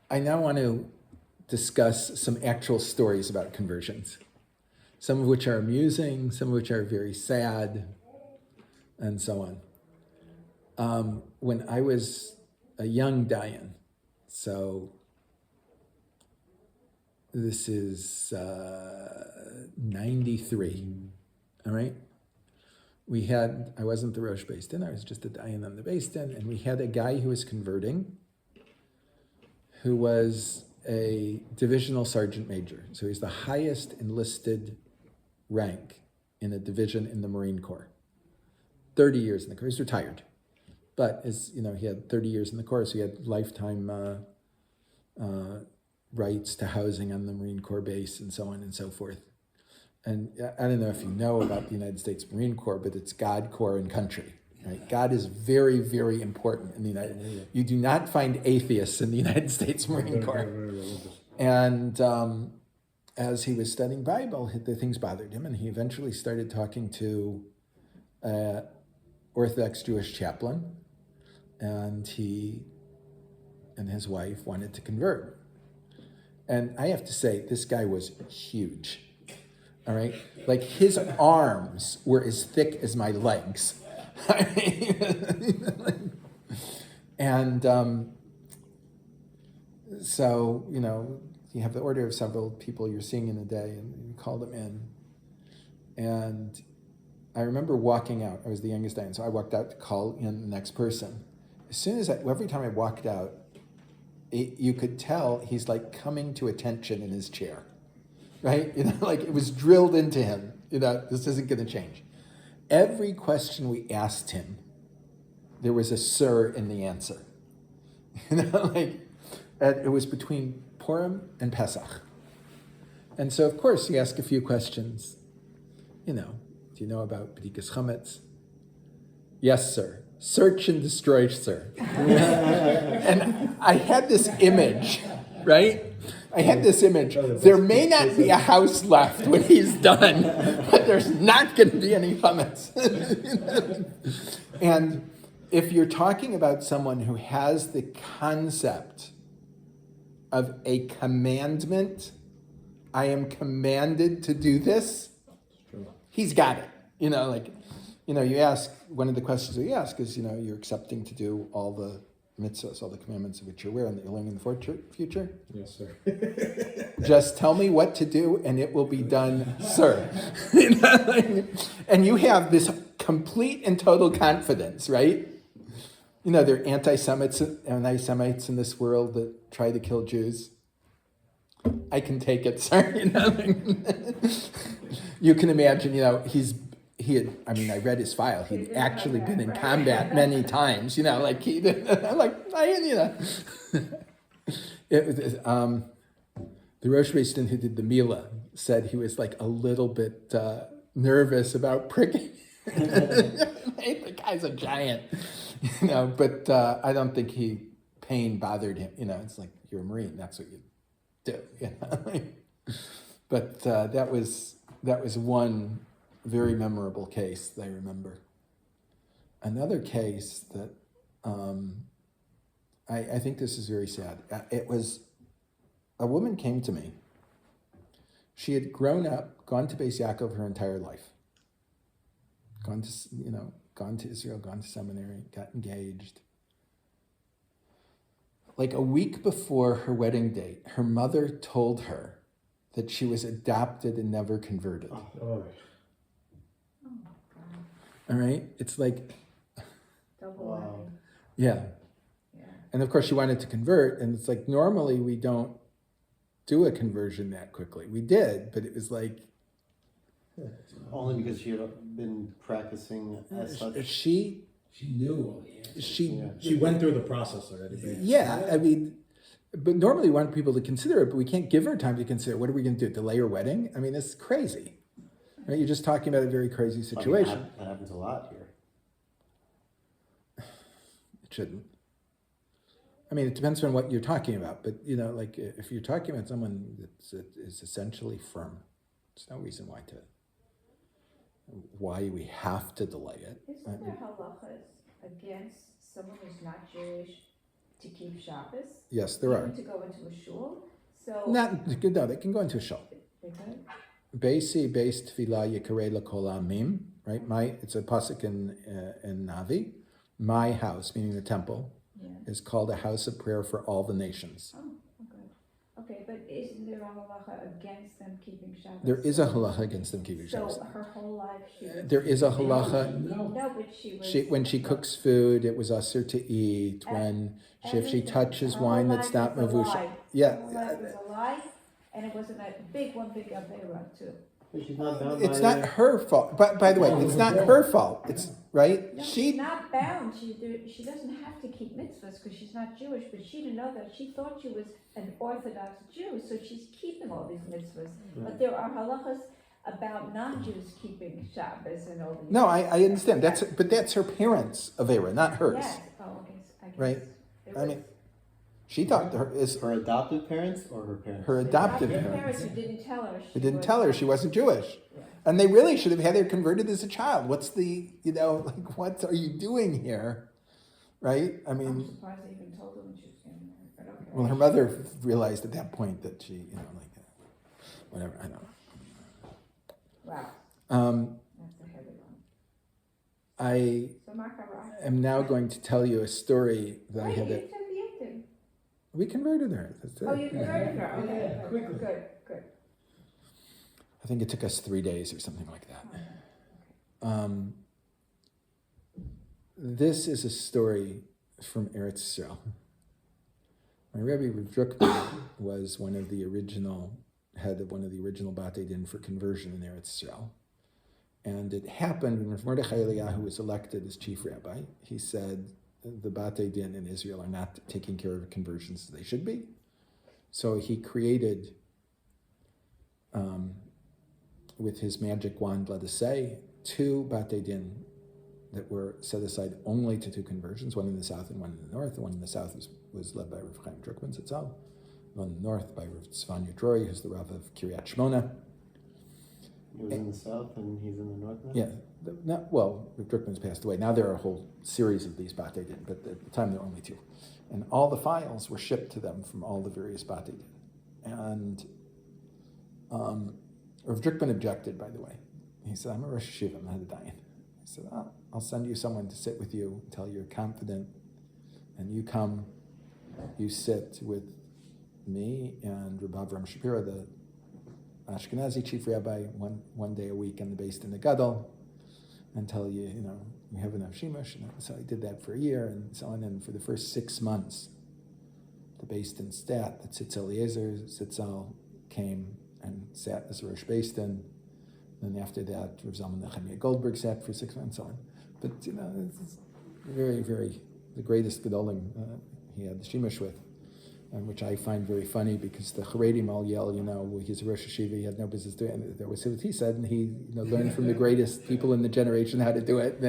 I now want to discuss some actual stories about conversions, some of which are amusing, some of which are very sad, and so on. When I was a young Dayan, so this is 93, all right? I wasn't the Rosh Beis Din, I was just a Dayan on the Beis Din, and we had a guy who was converting who was a divisional sergeant major. So he's the highest enlisted rank in a division in the Marine Corps. 30 years in the Corps. He's retired. But he had 30 years in the Corps, so he had lifetime rights to housing on the Marine Corps base and so on and so forth. And I don't know if you know about the United States Marine Corps, but it's God, Corps, and country. Right? God is very, very important in the United States. You do not find atheists in the United States Marine Corps. And as he was studying Bible, the things bothered him, and he eventually started talking to an Orthodox Jewish chaplain, and he and his wife wanted to convert. And I have to say, this guy was huge. All right, like his arms were as thick as my legs. And so, you have the order of several people you're seeing in a day, and you call them in. And I remember walking out. I was the youngest Dayan, so I walked out to call in the next person. As soon as every time I walked out, you could tell he's like coming to attention in his chair. Right? Like it was drilled into him, this isn't going to change. Every question we asked him, there was a sir in the answer. And it was between Purim and Pesach. And so, of course, you ask a few questions. Do you know about B'dikas Chametz? Yes, sir. Search and destroy, sir. And I had this image, right? I had this image. There may not be a house left when he's done, but there's not going to be any chametz. And if you're talking about someone who has the concept of a commandment, I am commanded to do this, he's got it. You ask, one of the questions we ask is, you're accepting to do all the mitzvahs, all the commandments of which you're aware and that you'll learn in the future? Yes, sir. Just tell me what to do and it will be done, sir. And you have this complete and total confidence, right? There are anti-Semites in this world that try to kill Jews. I can take it, sir. You can imagine, I read his file. He'd actually been in combat many times, the Rosh Beis Din who did the Mila said he was like a little bit nervous about pricking. The guy's a giant, but I don't think pain bothered him. It's like, you're a Marine, that's what you do. But that was one very memorable case that I remember. Another case that I think this is very sad. It was a woman came to me. She had grown up, gone to Beis Yaakov her entire life. Gone to Israel, gone to seminary, got engaged. Like a week before her wedding date, her mother told her that she was adopted and never converted. Oh. All right? It's like... Double Yeah. And of course she wanted to convert, and it's like, normally we don't do a conversion that quickly. We did, but it was like... Only because she had been practicing as such. She knew all the answers. She went through the process already. Yeah, but normally we want people to consider it, but we can't give her time to consider. What are we going to do? Delay her wedding? It's crazy. Right? You're just talking about a very crazy situation. That happens a lot here. It shouldn't. It depends on what you're talking about. But, if you're talking about someone that is essentially firm, there's no reason why we have to delay it. Isn't there halachas against someone who's not Jewish to keep Shabbos. Yes, there are. Even to go into a shul. So No, they can go into a shul. they could. Beisi beis tefillah yikarei lakol amim. Right, it's a pasuk in Navi. My house, meaning the temple, is called a house of prayer for all the nations. Oh, good. Okay, but isn't there a halacha against them keeping Shabbos? There is a halacha against them keeping Shabbos. So her whole life she was... There is a halacha. No, but she was... When she cooks food, it was asur to eat. If she touches wine that's not mavusha. Yeah. Her whole life was a lie, and it wasn't a big avera too. But she's not bound It's by not her fault. But by the way, it's not her fault. It's right. No, she's not bound. She doesn't have to keep mitzvahs because she's not Jewish, but she didn't know that. She thought she was an Orthodox Jew, so she's keeping all these mitzvahs. But there are halachas about non-Jews keeping Shabbos and all these. No, I understand. That's her parents' avera, not hers. Yes. Oh, okay. I guess. Right. There I was mean, she thought is her adopted parents or her parents? her adoptive parents. parents who didn't tell her. They didn't tell her she wasn't Jewish. Yeah. And they really should have had her converted as a child. What's the, what are you doing here? Right? I I'm mean, surprised they even told her when she was getting married. But okay. well, her mother realized at that point that she, whatever, I don't know. Wow. Um, That's a heavy one. I So Makara. am now going to tell you a story that I Wait, had. you said the ending. We converted her. That's it. Oh, you converted her. Okay. Yeah, quickly. Good. I think it took us 3 days or something like that. This is a story from Eretz Yisrael. My Rebbe Rav Drukman was head of one of the original Batei Din for conversion in Eretz Yisrael. And it happened when Rav Mordechai Eliyahu was elected as chief rabbi. He said the Batei Din in Israel are not taking care of conversions as they should be. So he created, with his magic wand, let us say, 2 Batei Din that were set aside only to 2 conversions, one in the south and one in the north. The one in the south was led by Rav Chaim Drukman Zatzal, one in the north by Rav Tzfanya Drori, who's the Rav of Kiryat Shmona. He was in the south and he's in the north now? Yeah, Rav Drukman's passed away. Now there are a whole series of these Batei Din, but at the time there were only 2. And all the files were shipped to them from all the various Batei Din. And Rav Drukman objected, by the way. He said, I'm a Rosh Hashiva, I'm not a Dayan. He said, I'll send you someone to sit with you until you're confident, and you come, you sit with me and Rabbi Avram Shapiro, the Ashkenazi chief rabbi, one day a week on the Beit in the Gadol, until you have enough shimush. And so I did that for a year and so on. And for the first 6 months, the Beit in Stat, the Tzitz Eliezer Zitzal came and sat as a Rosh Beit Din. Then after that, Rav Zalman Nechemiah Goldberg sat for 6 months and so on. But it's very, very the greatest Gedolim he had the shimush with. Which I find very funny because the Haredim all yell, he's a Rosh Hashiva, he had no business doing it. That was what he said, and he learned from the greatest people in the generation how to do it.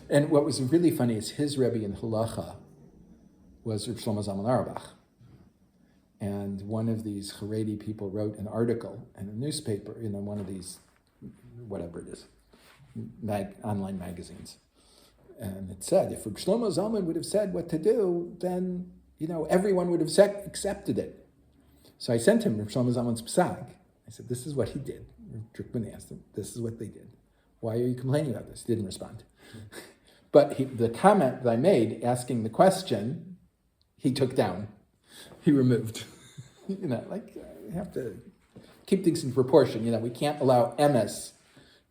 And what was really funny is his Rebbe in Halacha was Rav Shlomo Zalman Auerbach. And one of these Haredi people wrote an article in a newspaper, one of these, whatever it is, online magazines. And it said, if Rav Shlomo Zalman would have said what to do, then everyone would have accepted it. So I sent him Rav Shlomo Zalman's psag. I said, this is what he did. Drukman asked him, this is what they did. Why are you complaining about this? He didn't respond. But the comment that I made, asking the question, he took down. He removed. You have to keep things in proportion. We can't allow MS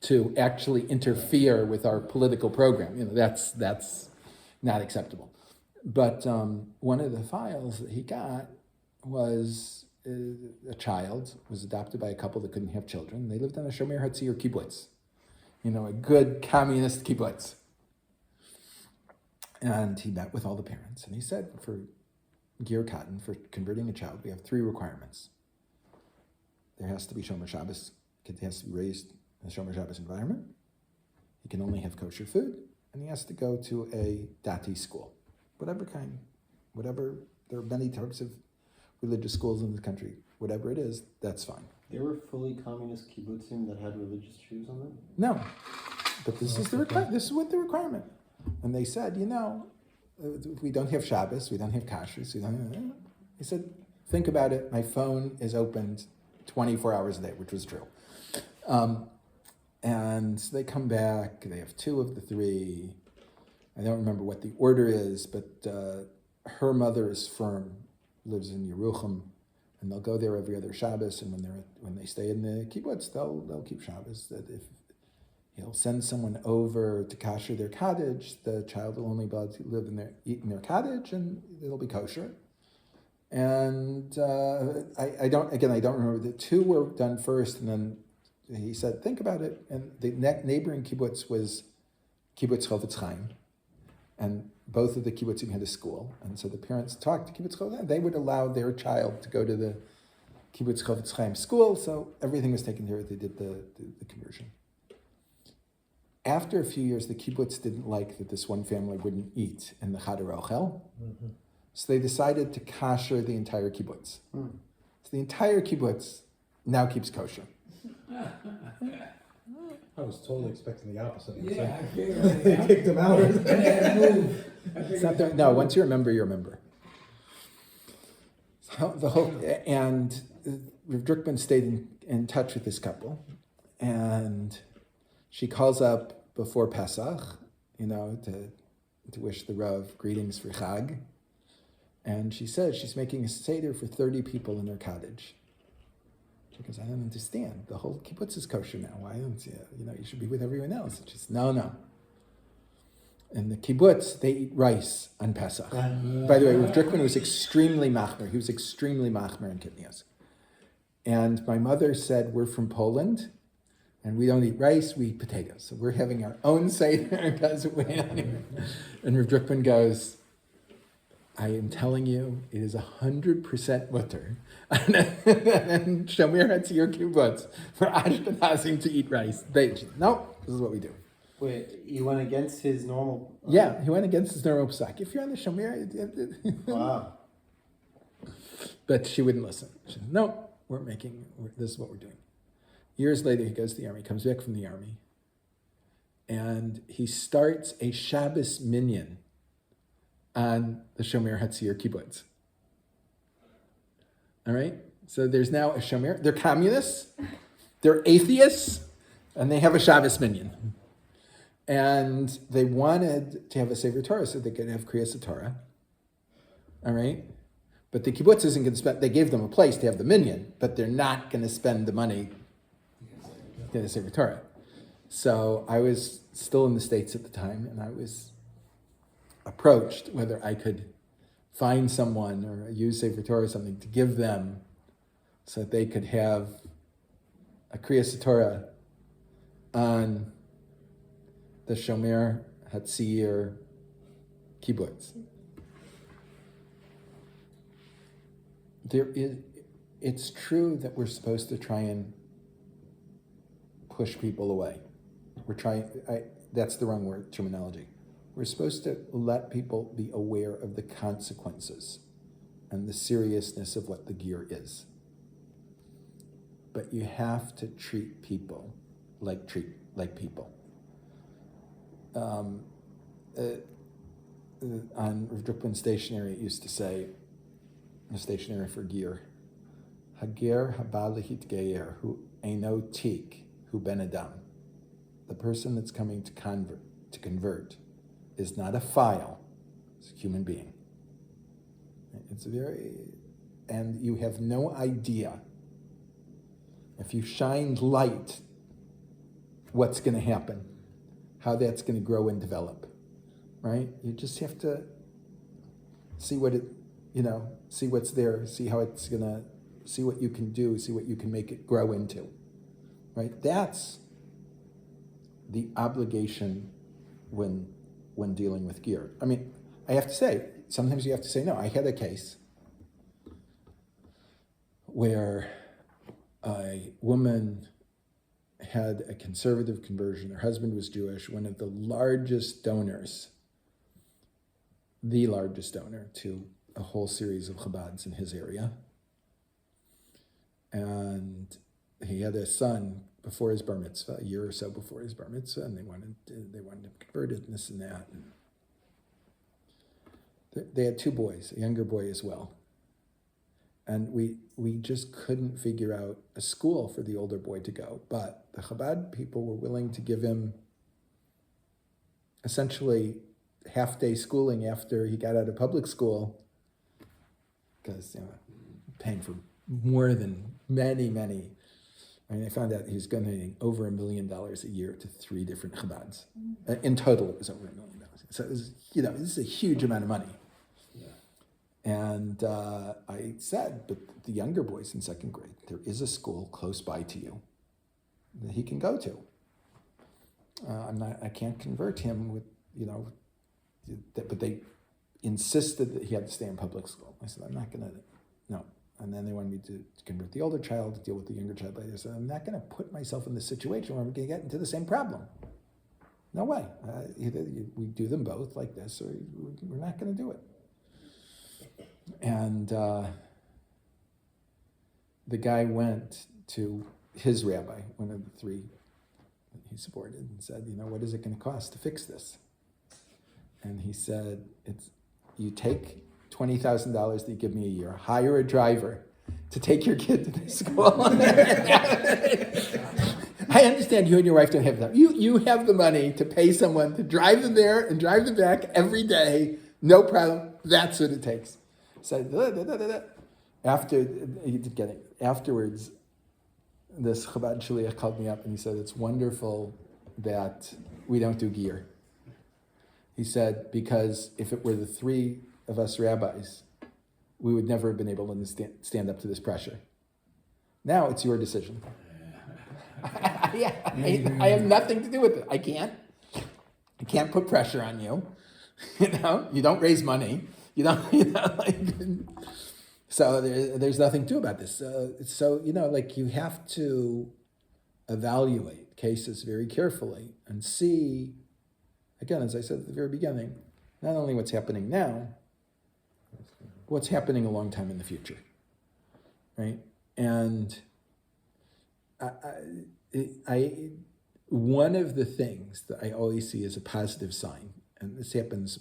to actually interfere with our political program. That's not acceptable. But one of the files that he got was a child was adopted by a couple that couldn't have children. They lived on a Shomer Hatzir kibbutz, a good communist kibbutz. And he met with all the parents, and he said, for Giur Cotton, for converting a child, we have 3 requirements. There has to be Shomer Shabbos. Kid has to be raised in a Shomer Shabbos environment. He can only have kosher food, and he has to go to a dati school. Whatever kind, there are many types of religious schools in the country. Whatever it is, that's fine. There were fully communist kibbutzim that had religious Jews on them? No, but this is the requirement. This is what the requirement. And they said, we don't have Shabbos, we don't have kashrus, we don't. He said, think about it. My phone is opened 24 hours a day, which was true. And they come back. They have 2 of the 3. I don't remember what the order is, but her mother is firm, lives in Yerucham, and they'll go there every other Shabbos. And when they stay in the kibbutz, they'll keep Shabbos. That if he'll send someone over to kasher their cottage, the child will only be able to eat in their cottage, and it'll be kosher. And I don't remember. The 2 were done first, and then he said, think about it. And the neighboring kibbutz was Kibbutz Chofetz Chaim. And both of the kibbutzim had a school. And so the parents talked to Kibbutz Chofetz Chaim. They would allow their child to go to the Kibbutz Chofetz Chaim school. So everything was taken care of. They did the conversion. After a few years, the kibbutz didn't like that this one family wouldn't eat in the Chadar Ochel. Mm-hmm. So they decided to kasher the entire kibbutz. So the entire kibbutz now keeps kosher. I was totally expecting the opposite. Yeah, I figured They kicked him out. It's not that, no, once you're a member, you're a member. So and Rav Druckman stayed in touch with this couple, and she calls up before Pesach, to wish the Rav greetings for Chag, and she says she's making a seder for 30 people in her cottage. She goes, I don't understand. The whole kibbutz is kosher now. Why don't you? You should be with everyone else. And she says, no. In the kibbutz, they eat rice on Pesach. By the way, Rav Druckman was extremely machmer. He was extremely machmer in kidneys. And my mother said, we're from Poland, and we don't eat rice, we eat potatoes. So we're having our own seder because we And Rav Druckman goes, I am telling you, it is 100% mutter. And Shomer Hatzir Kibbutz for Ashkenazim to eat rice. No, this is what we do. Wait, you went against his normal... Yeah, he went against his normal psak. If you're on the Shomer... Wow. But she wouldn't listen. She said, no, this is what we're doing. Years later, he goes to the army, comes back from the army, and he starts a Shabbos minyan on the Shomer Hatzir kibbutz. All right? So there's now a Shomer. They're communists, they're atheists, and they have a Shabbos minyan. And they wanted to have a Sefer Torah so they could have Kriyas Torah. All right? But the kibbutz isn't going to spend, they gave them a place to have the minyan, but they're not going to spend the money to have a Sefer Torah. So I was still in the States at the time, and I was approached whether I could find someone or use Sefer Torah or something to give them so that they could have a Kriyas Torah on the Shomer Hatzir kibbutz. It's true that we're supposed to try and push people away. That's the wrong word, terminology. We're supposed to let people be aware of the consequences and the seriousness of what the Giur is. But you have to treat people like people. On Rav Druckman stationery, it used to say, a stationery for Giur, Hager haba lahitgeir hu eino tik hu ben adam. The person that's coming to convert is not a file, it's a human being. And you have no idea, if you shine light, what's going to happen, how that's going to grow and develop, right? You just have to see see what's there, see how it's going to, see what you can do, see what you can make it grow into, right? That's the obligation when dealing with Giur. I mean, I have to say, sometimes you have to say no. I had a case where a woman had a conservative conversion. Her husband was Jewish, one of the largest donors, the largest donor to a whole series of Chabads in his area. And he had a son before his bar mitzvah, a year or so before his bar mitzvah, and they wanted him converted and this and that. They had two boys, a younger boy as well. And we just couldn't figure out a school for the older boy to go. But the Chabad people were willing to give him essentially half-day schooling after he got out of public school, because paying for more than many. I mean, I found out he was donating over $1 million a year to 3 different Chabads. In total, it was over $1 million. So it was, this is a huge amount of money. And I said, but the younger boy's in 2nd grade. There is a school close by to you that he can go to. I can't convert him with, but they insisted that he had to stay in public school. I said, I'm not going to, no. And then they wanted me to convert the older child to deal with the younger child. I said, I'm not going to put myself in this situation where I'm going to get into the same problem. No way. Either we do them both like this, or we're not going to do it. And the guy went to his rabbi, one of the 3 that he supported, and said, what is it going to cost to fix this? And he said, you take $20,000 that you give me a year, hire a driver to take your kid to this school. I understand you and your wife don't have that. You have the money to pay someone to drive them there and drive them back every day, no problem. That's what it takes. So afterwards, this Chabad Shliach called me up and he said, it's wonderful that we don't do Giur. He said, because if it were the 3 of us rabbis, we would never have been able to stand up to this pressure. Now it's your decision. I have nothing to do with it. I can't put pressure on you. You don't raise money. So there's nothing to do about this. So you have to evaluate cases very carefully and see, again, as I said at the very beginning, not only what's happening now, what's happening a long time in the future, right? And one of the things that I always see as a positive sign, and this happens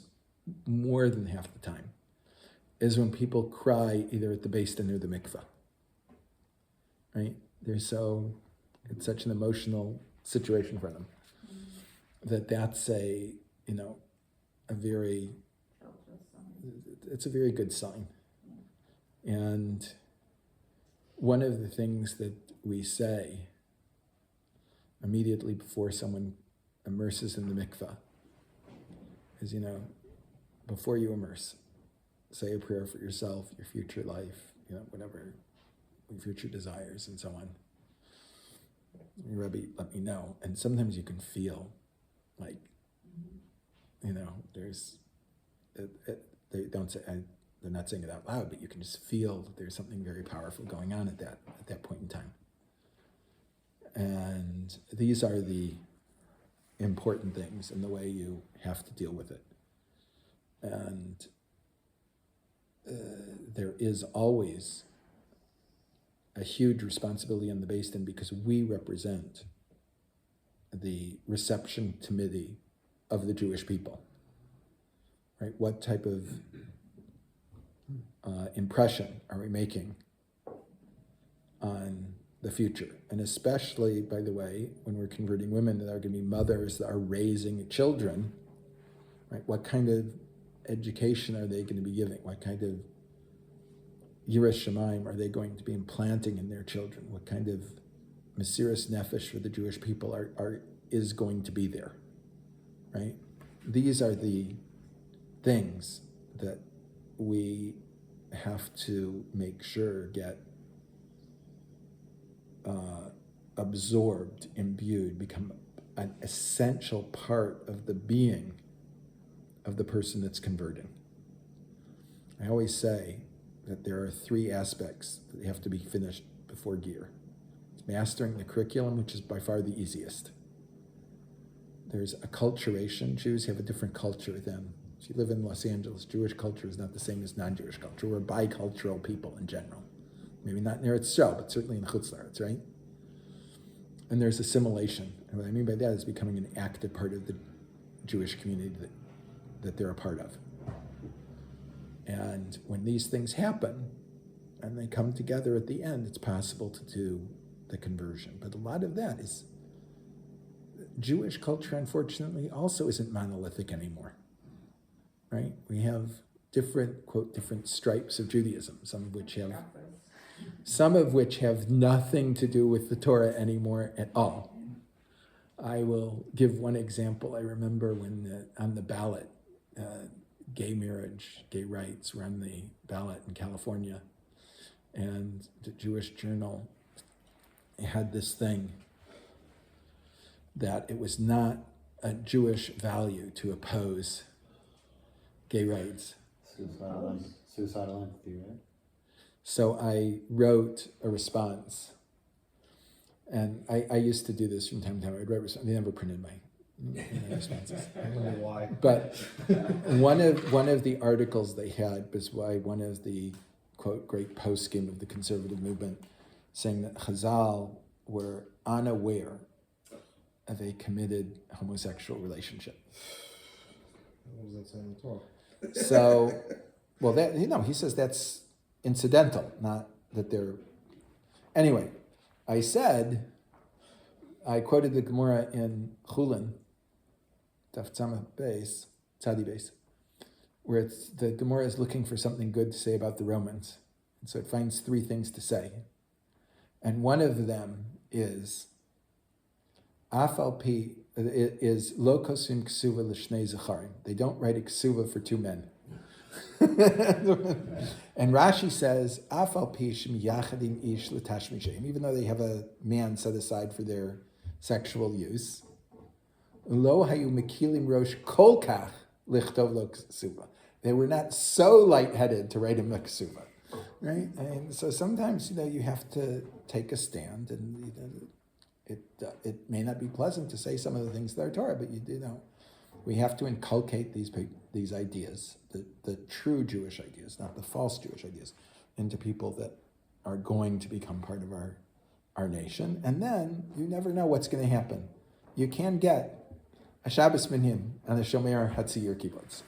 more than half the time, is when people cry either at the Beit or the mikveh, right? It's such an emotional situation for them that's it's a very good sign. And one of the things that we say immediately before someone immerses in the mikveh is, before you immerse, say a prayer for yourself, your future life, whatever, your future desires and so on. Rabbi, let me know. And sometimes you can feel like, there's, they don't say, they're not saying it out loud, but you can just feel that there's something very powerful going on at that point in time. And these are the important things in the way you have to deal with it. And there is always a huge responsibility on the Beit Din because we represent the reception committee of the Jewish people. Right? What type of impression are we making on the future? And especially, by the way, when we're converting women that are going to be mothers that are raising children, right? What kind of education are they going to be giving? What kind of Yiras Shamayim are they going to be implanting in their children? What kind of Mesiras Nefesh for the Jewish people is going to be there, right? These are the things that we have to make sure get absorbed, imbued, become an essential part of the being of the person that's converting. I always say that there are 3 aspects that have to be finished before Giur. It's mastering the curriculum, which is by far the easiest. There's acculturation. Jews have a different culture than, if you live in Los Angeles, Jewish culture is not the same as non-Jewish culture. We're bicultural people in general. Maybe not in Eretz Yisrael, but certainly in Chutz La'aretz, right? And there's assimilation. And what I mean by that is becoming an active part of the Jewish community that they're a part of. And when these things happen and they come together at the end, it's possible to do the conversion. But a lot of that is Jewish culture, unfortunately, also isn't monolithic anymore, right? We have different, quote, different stripes of Judaism, some of which have nothing to do with the Torah anymore at all. I will give one example. I remember when on the ballot, gay marriage, gay rights were on the ballot in California, and the Jewish Journal had this thing that it was not a Jewish value to oppose gay rights. Suicidal empathy, right? So I wrote a response, and I used to do this from time to time. I'd write responses. They never printed my responses. I don't know why. But one of the articles they had was by one of the, quote, great poskim of the conservative movement, saying that Chazal were unaware of a committed homosexual relationship. What was that saying at all? So, well, that he says that's incidental, not that they're. Anyway, I quoted the Gemara in Chulin, Daf Tzamah Beis, Tzadi Beis, where the Gemara is looking for something good to say about the Romans, and so it finds three things to say, and one of them is Afal Pi is lo kosim ksuva l'shnei zacharim. They don't write a ksuva for two men. And Rashi says Afal Pi shem yachadim ish l'tashmishem. Even though they have a man set aside for their sexual use, lo hayu mekilim rosh kol kach lichtov lo ksuva. They were not so lightheaded to write him a ksuva, right? And so sometimes you have to take a stand, and it may not be pleasant to say some of the things that are Torah, but we have to inculcate these ideas, the true Jewish ideas, not the false Jewish ideas, into people that are going to become part of our nation. And then you never know what's going to happen. You can get a Shabbos Minyan and a Shomer Hatziyur kibbutz.